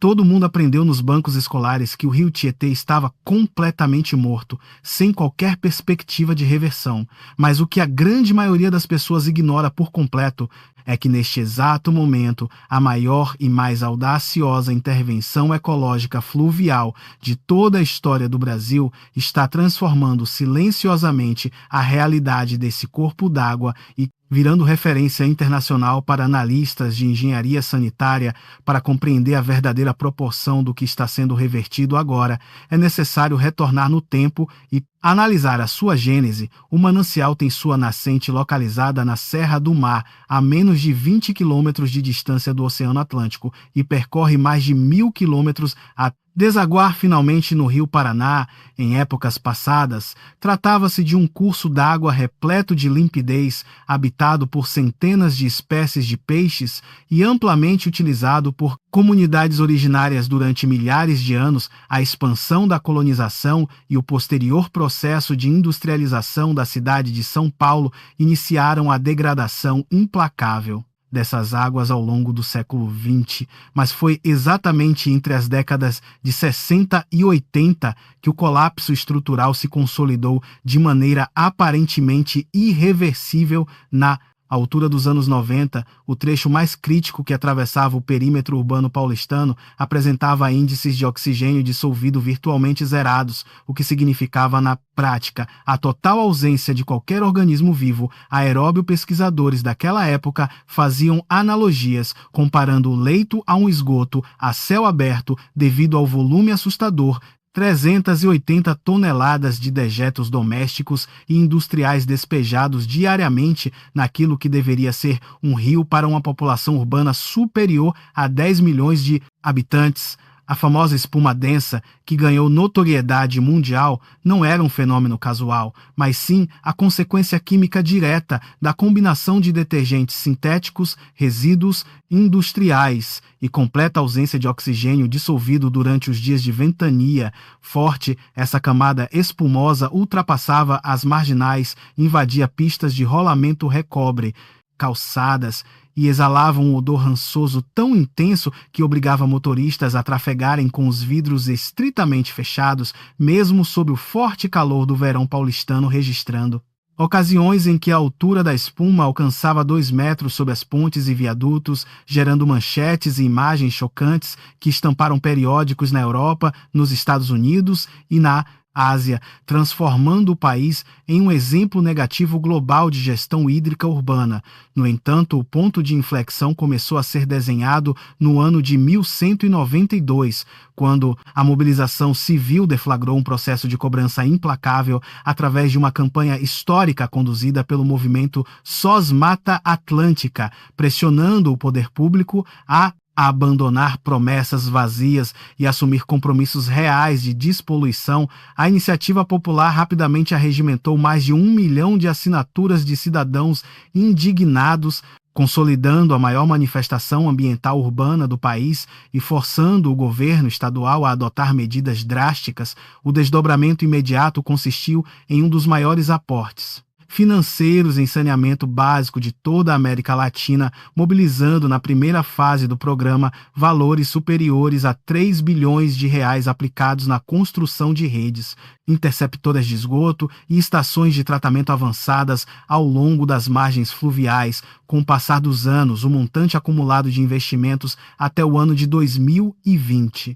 Todo mundo aprendeu nos bancos escolares que o rio Tietê estava completamente morto, sem qualquer perspectiva de reversão. Mas o que a grande maioria das pessoas ignora por completo é que neste exato momento, a maior e mais audaciosa intervenção ecológica fluvial de toda a história do Brasil está transformando silenciosamente a realidade desse corpo d'água e virando referência internacional para analistas de engenharia sanitária. Para compreender a verdadeira proporção do que está sendo revertido agora, é necessário retornar no tempo e analisar a sua gênese. O manancial tem sua nascente localizada na Serra do Mar, a menos de 20 quilômetros de distância do Oceano Atlântico, e percorre mais de 1.000 quilômetros a desaguar finalmente no Rio Paraná. Em épocas passadas, tratava-se de um curso d'água repleto de limpidez, habitado por centenas de espécies de peixes e amplamente utilizado por comunidades originárias durante milhares de anos. A expansão da colonização e o posterior processo de industrialização da cidade de São Paulo iniciaram a degradação implacável dessas águas ao longo do século XX, mas foi exatamente entre as décadas de 60 e 80 que o colapso estrutural se consolidou de maneira aparentemente irreversível. Na altura dos anos 90, o trecho mais crítico que atravessava o perímetro urbano paulistano apresentava índices de oxigênio dissolvido virtualmente zerados, o que significava, na prática, a total ausência de qualquer organismo vivo. Aeróbio pesquisadores daquela época faziam analogias, comparando o leito a um esgoto a céu aberto devido ao volume assustador. 380 toneladas de dejetos domésticos e industriais despejados diariamente naquilo que deveria ser um rio para uma população urbana superior a 10 milhões de habitantes. A famosa espuma densa, que ganhou notoriedade mundial, não era um fenômeno casual, mas sim a consequência química direta da combinação de detergentes sintéticos, resíduos industriais e completa ausência de oxigênio dissolvido durante os dias de ventania forte. Essa camada espumosa ultrapassava as marginais, invadia pistas de rolamento recobre, calçadas, e exalava um odor rançoso tão intenso que obrigava motoristas a trafegarem com os vidros estritamente fechados, mesmo sob o forte calor do verão paulistano, registrando ocasiões em que a altura da espuma alcançava 2 metros sob as pontes e viadutos, gerando manchetes e imagens chocantes que estamparam periódicos na Europa, nos Estados Unidos e na Ásia, transformando o país em um exemplo negativo global de gestão hídrica urbana. No entanto, o ponto de inflexão começou a ser desenhado no ano de 1192, quando a mobilização civil deflagrou um processo de cobrança implacável através de uma campanha histórica conduzida pelo movimento SOS Mata Atlântica, pressionando o poder público a abandonar promessas vazias e assumir compromissos reais de despoluição. A iniciativa popular rapidamente arregimentou mais de 1 milhão de assinaturas de cidadãos indignados, consolidando a maior manifestação ambiental urbana do país e forçando o governo estadual a adotar medidas drásticas. O desdobramento imediato consistiu em um dos maiores aportes financeiros em saneamento básico de toda a América Latina, mobilizando na primeira fase do programa valores superiores a 3 bilhões de reais aplicados na construção de redes, interceptoras de esgoto e estações de tratamento avançadas ao longo das margens fluviais. Com o passar dos anos, o montante acumulado de investimentos até o ano de 2024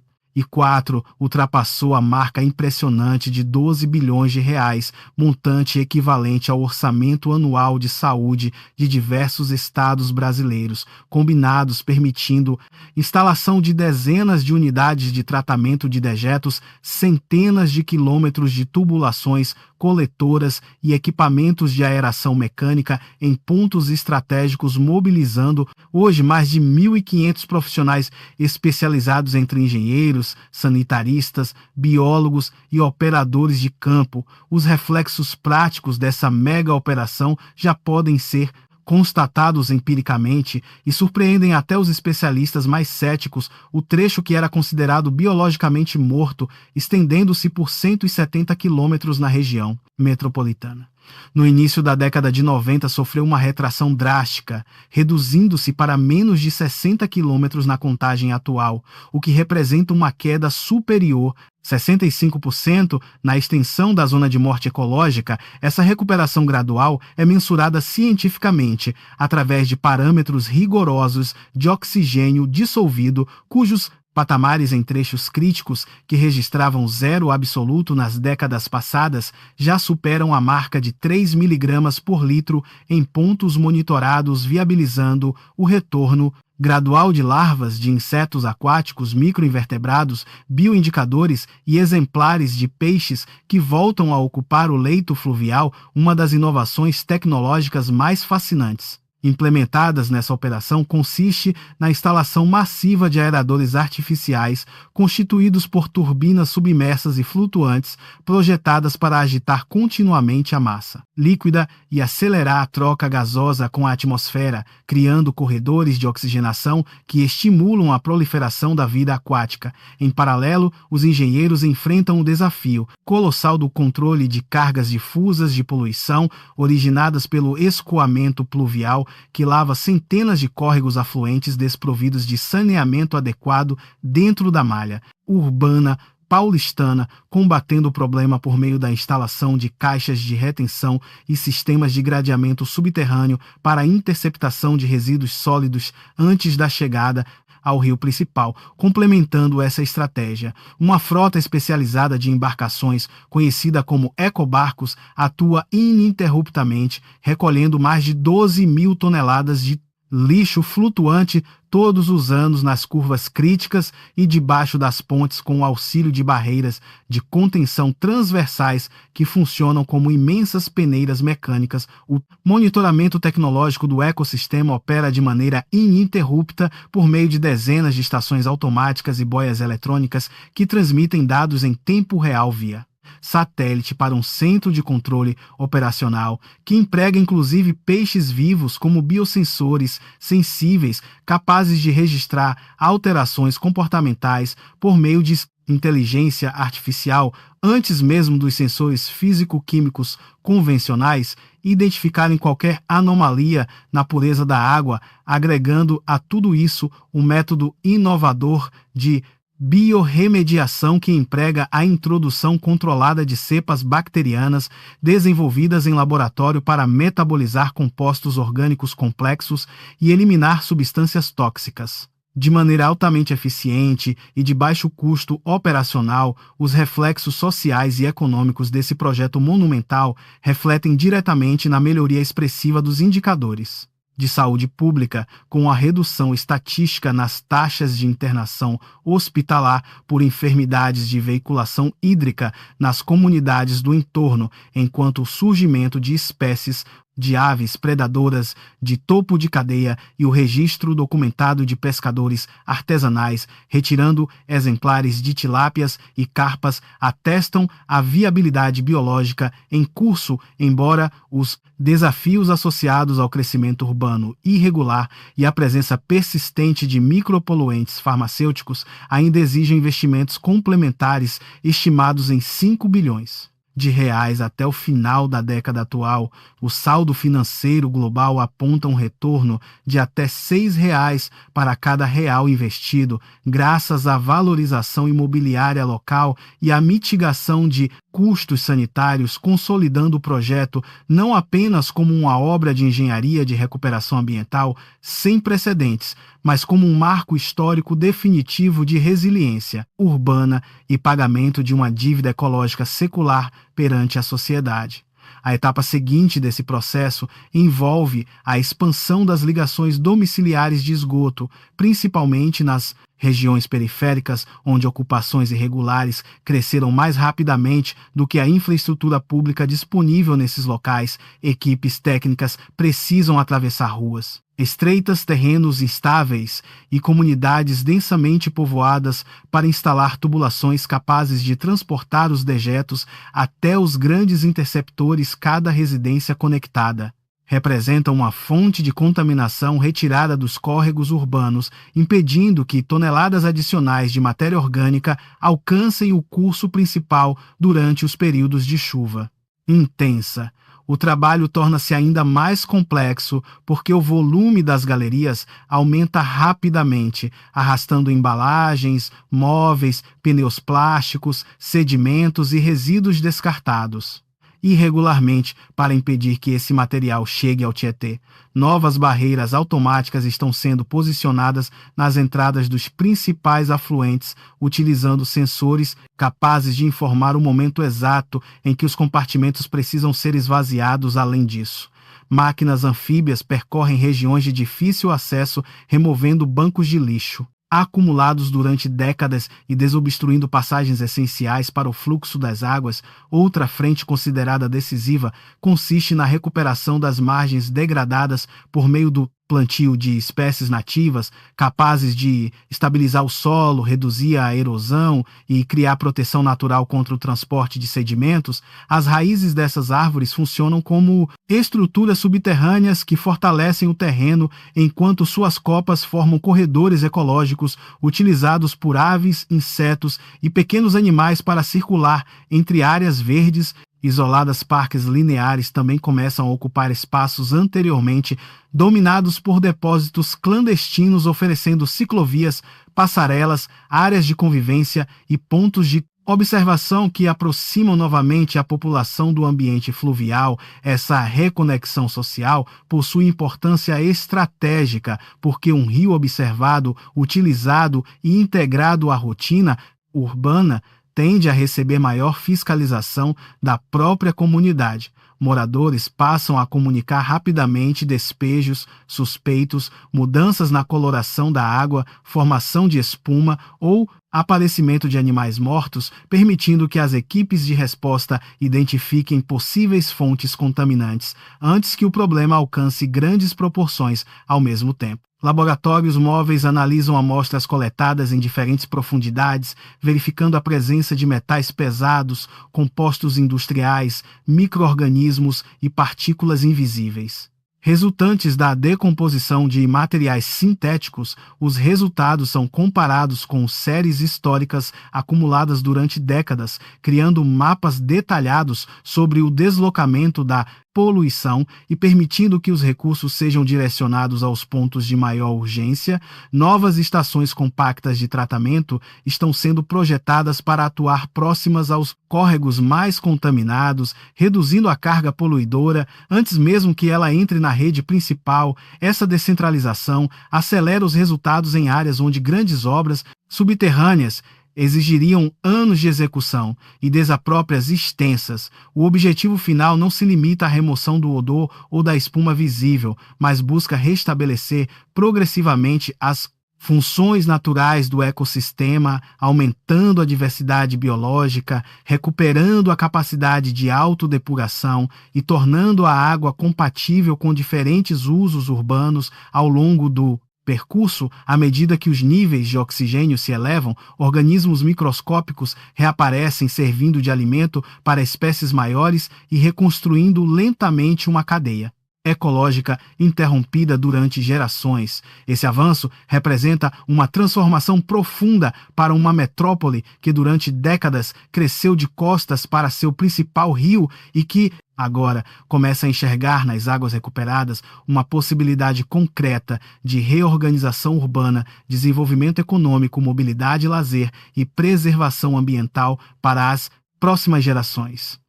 ultrapassou a marca impressionante de 12 bilhões de reais, montante equivalente ao orçamento anual de saúde de diversos estados brasileiros, combinados, permitindo instalação de dezenas de unidades de tratamento de dejetos, centenas de quilômetros de tubulações, coletoras e equipamentos de aeração mecânica em pontos estratégicos, mobilizando hoje mais de 1.500 profissionais especializados entre engenheiros, sanitaristas, biólogos e operadores de campo. Os reflexos práticos dessa mega operação já podem ser constatados empiricamente e surpreendem até os especialistas mais céticos. O trecho que era considerado biologicamente morto, estendendo-se por 170 quilômetros na região metropolitana. No início da década de 90, sofreu uma retração drástica, reduzindo-se para menos de 60 quilômetros na contagem atual, o que representa uma queda superior 65% na extensão da zona de morte ecológica. Essa recuperação gradual é mensurada cientificamente através de parâmetros rigorosos de oxigênio dissolvido, cujos patamares em trechos críticos que registravam zero absoluto nas décadas passadas já superam a marca de 3 miligramas por litro em pontos monitorados, viabilizando o retorno gradual de larvas de insetos aquáticos, microinvertebrados, bioindicadores e exemplares de peixes que voltam a ocupar o leito fluvial, uma das inovações tecnológicas mais fascinantes implementadas nessa operação consiste na instalação massiva de aeradores artificiais constituídos por turbinas submersas e flutuantes projetadas para agitar continuamente a massa líquida e acelerar a troca gasosa com a atmosfera, criando corredores de oxigenação que estimulam a proliferação da vida aquática. Em paralelo, os engenheiros enfrentam o desafio colossal do controle de cargas difusas de poluição originadas pelo escoamento pluvial que lava centenas de córregos afluentes desprovidos de saneamento adequado dentro da malha urbana paulistana, combatendo o problema por meio da instalação de caixas de retenção e sistemas de gradeamento subterrâneo para a interceptação de resíduos sólidos antes da chegada ao rio principal. Complementando essa estratégia, uma frota especializada de embarcações, conhecida como ecobarcos, atua ininterruptamente, recolhendo mais de 12 mil toneladas de lixo flutuante todos os anos nas curvas críticas e debaixo das pontes, com o auxílio de barreiras de contenção transversais que funcionam como imensas peneiras mecânicas. O monitoramento tecnológico do ecossistema opera de maneira ininterrupta por meio de dezenas de estações automáticas e boias eletrônicas que transmitem dados em tempo real via satélite para um centro de controle operacional que emprega inclusive peixes vivos como biosensores sensíveis capazes de registrar alterações comportamentais por meio de inteligência artificial antes mesmo dos sensores físico-químicos convencionais identificarem qualquer anomalia na pureza da água, agregando a tudo isso um método inovador de biorremediação que emprega a introdução controlada de cepas bacterianas desenvolvidas em laboratório para metabolizar compostos orgânicos complexos e eliminar substâncias tóxicas. De maneira altamente eficiente e de baixo custo operacional, os reflexos sociais e econômicos desse projeto monumental refletem diretamente na melhoria expressiva dos indicadores de saúde pública, com a redução estatística nas taxas de internação hospitalar por enfermidades de veiculação hídrica nas comunidades do entorno, enquanto o surgimento de espécies de aves predadoras de topo de cadeia e o registro documentado de pescadores artesanais retirando exemplares de tilápias e carpas atestam a viabilidade biológica em curso, embora os desafios associados ao crescimento urbano irregular e a presença persistente de micropoluentes farmacêuticos ainda exigem investimentos complementares estimados em 5 bilhões de reais até o final da década atual. O saldo financeiro global aponta um retorno de até R$ 6 para cada real investido, graças à valorização imobiliária local e à mitigação de custos sanitários, consolidando o projeto não apenas como uma obra de engenharia de recuperação ambiental sem precedentes, mas como um marco histórico definitivo de resiliência urbana e pagamento de uma dívida ecológica secular perante a sociedade. A etapa seguinte desse processo envolve a expansão das ligações domiciliares de esgoto, principalmente nas regiões periféricas, onde ocupações irregulares cresceram mais rapidamente do que a infraestrutura pública disponível nesses locais. Equipes técnicas precisam atravessar ruas estreitas, terrenos instáveis e comunidades densamente povoadas para instalar tubulações capazes de transportar os dejetos até os grandes interceptores. Cada residência conectada representa uma fonte de contaminação retirada dos córregos urbanos, impedindo que toneladas adicionais de matéria orgânica alcancem o curso principal durante os períodos de chuva intensa. O trabalho torna-se ainda mais complexo porque o volume das galerias aumenta rapidamente, arrastando embalagens, móveis, pneus plásticos, sedimentos e resíduos descartados. Irregularmente, para impedir que esse material chegue ao Tietê, novas barreiras automáticas estão sendo posicionadas nas entradas dos principais afluentes, utilizando sensores capazes de informar o momento exato em que os compartimentos precisam ser esvaziados. Além disso, máquinas anfíbias percorrem regiões de difícil acesso, removendo bancos de lixo acumulados durante décadas e desobstruindo passagens essenciais para o fluxo das águas. Outra frente considerada decisiva consiste na recuperação das margens degradadas por meio do plantio de espécies nativas capazes de estabilizar o solo, reduzir a erosão e criar proteção natural contra o transporte de sedimentos. As raízes dessas árvores funcionam como estruturas subterrâneas que fortalecem o terreno, enquanto suas copas formam corredores ecológicos utilizados por aves, insetos e pequenos animais para circular entre áreas verdes isoladas. Parques lineares também começam a ocupar espaços anteriormente dominados por depósitos clandestinos, oferecendo ciclovias, passarelas, áreas de convivência e pontos de observação que aproximam novamente a população do ambiente fluvial. Essa reconexão social possui importância estratégica, porque um rio observado, utilizado e integrado à rotina urbana tende a receber maior fiscalização da própria comunidade. Moradores passam a comunicar rapidamente despejos suspeitos, mudanças na coloração da água, formação de espuma ou aparecimento de animais mortos, permitindo que as equipes de resposta identifiquem possíveis fontes contaminantes antes que o problema alcance grandes proporções ao mesmo tempo. Laboratórios móveis analisam amostras coletadas em diferentes profundidades, verificando a presença de metais pesados, compostos industriais, micro-organismos e partículas invisíveis. Resultantes da decomposição de materiais sintéticos, os resultados são comparados com séries históricas acumuladas durante décadas, criando mapas detalhados sobre o deslocamento da poluição e permitindo que os recursos sejam direcionados aos pontos de maior urgência. Novas estações compactas de tratamento estão sendo projetadas para atuar próximas aos córregos mais contaminados, reduzindo a carga poluidora antes mesmo que ela entre na rede principal. Essa descentralização acelera os resultados em áreas onde grandes obras subterrâneas exigiriam anos de execução e desapróprias extensas. O objetivo final não se limita à remoção do odor ou da espuma visível, mas busca restabelecer progressivamente as funções naturais do ecossistema, aumentando a diversidade biológica, recuperando a capacidade de autodepuração e tornando a água compatível com diferentes usos urbanos. Ao longo do percurso, à medida que os níveis de oxigênio se elevam, organismos microscópicos reaparecem, servindo de alimento para espécies maiores e reconstruindo lentamente uma cadeia ecológica interrompida durante gerações. Esse avanço representa uma transformação profunda para uma metrópole que durante décadas cresceu de costas para seu principal rio e que agora começa a enxergar nas águas recuperadas uma possibilidade concreta de reorganização urbana, desenvolvimento econômico, mobilidade e lazer e preservação ambiental para as próximas gerações.